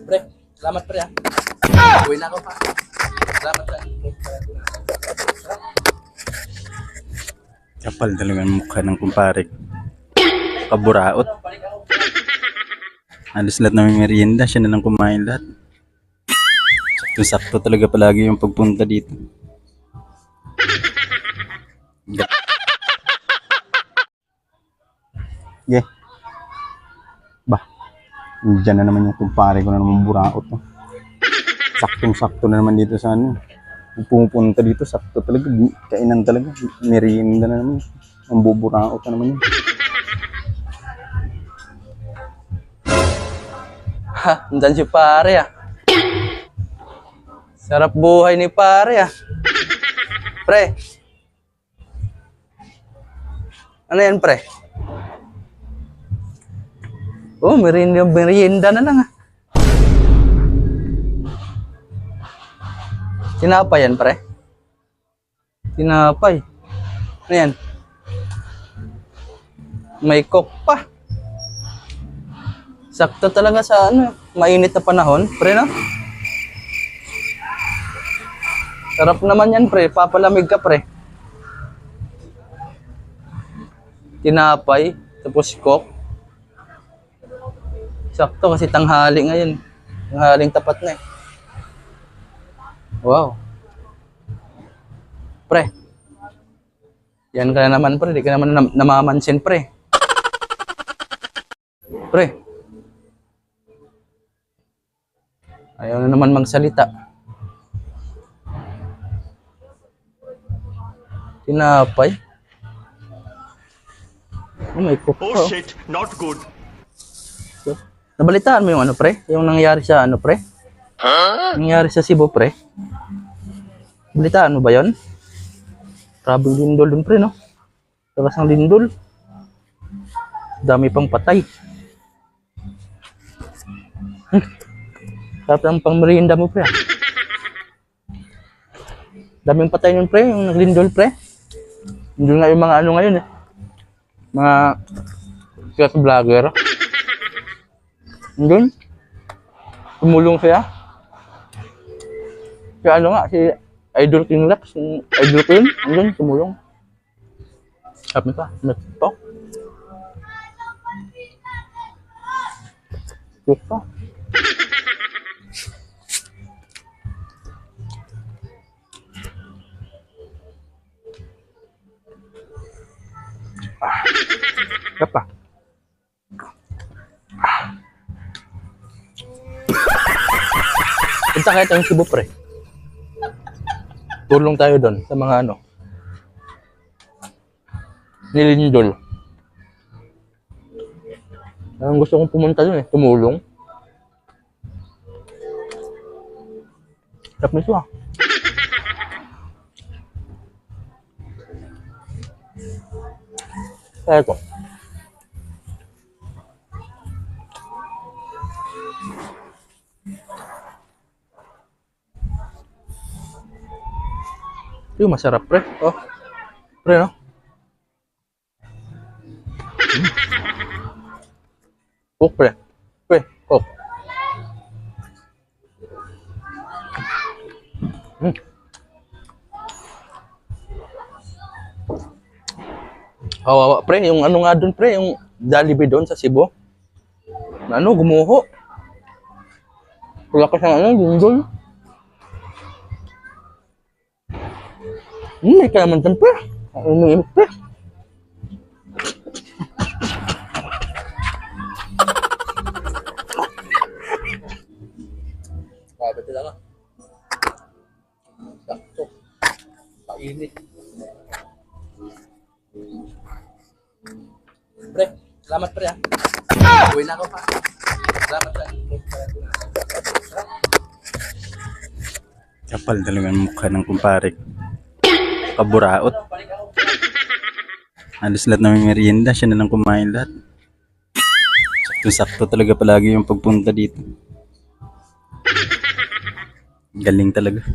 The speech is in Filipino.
Pre, salamat pre ah. Uwi na ako pa. Salamat pre. Kapal talaga ang mukha ng kumpare. Kaburaot. Alis lahat ng merienda, siya na lang kumain lahat. Sakto talaga palagi yung pagpunta dito. Yeah. Bah, diyan na naman yung kumpare ko na naman buraot. No? Saktong-sakto na naman dito sa ano. Kung pumunta dito, sakto talaga. Kainan talaga. Merienda na naman. Ang buburaot na naman yun. Ha, nandiyan si pare ah. Sarap buhay ni pare ah. Pre. Ano yan pre? Oh, merienda na lang ah. Tinapay yan pre? Tinapay. Ano yan? May coke pa. Sakto talaga sa ano, mainit na panahon, pre no? Sarap naman yan pre, papalamig ka pre. Tinapay, tapos coke. Sakto kasi tanghali ngayon. Tanghaling tapat na eh. Wow. Pre. Yan ka na naman pre, di ka naman namamansin pre. Pre. Ayaw na naman magsalita. Tinapay. Oh my God. Oh shit, not good. Nabalitaan mo yung ano pre? Yung nangyari sa ano pre? Nangyari sa Cebu pre? Nabalitaan mo ba yun? Grabing lindol dun pre no? Tagas ng lindol. Dami pang patay. Sarap ng pang merienda mo pre. Daming patay nun pre, yung naglindol pre. Hindi nga yung mga ano ngayon eh. Mga sikat vlogger. Doon. Tumulong siya. Si ano nga, si Idol King Rex. Idol ko yun. Doon, tumulong. Sabi ka, nagtok. Ito. Apa? Punta kayo tayong Cebu pre. Tulong tayo doon sa mga ano. Nilindol. Ang gusto kong pumunta doon eh, tumulong. Sarap nito ah. Kaya ko. Yung masarap pre. Oh. Pre no? Coke pre. Pre, coke. Kawawa pre, yung ano nga doon pre, yung Jollibee doon sa Cebu. Ano, gumuho. Wala ka siyang ano, lindol. May ka naman dyan pre. Ano pre? Grabe talaga. Sakto. Painit. Pre, salamat pre ah. Uwi na ako pa. Salamat pre. Kapal talaga ang mukha ng kumpare. Kaburaot. Alis lahat ng merienda, siya na lang kumain lahat. Sakto talaga palagi yung pagpunta dito. Galing talaga.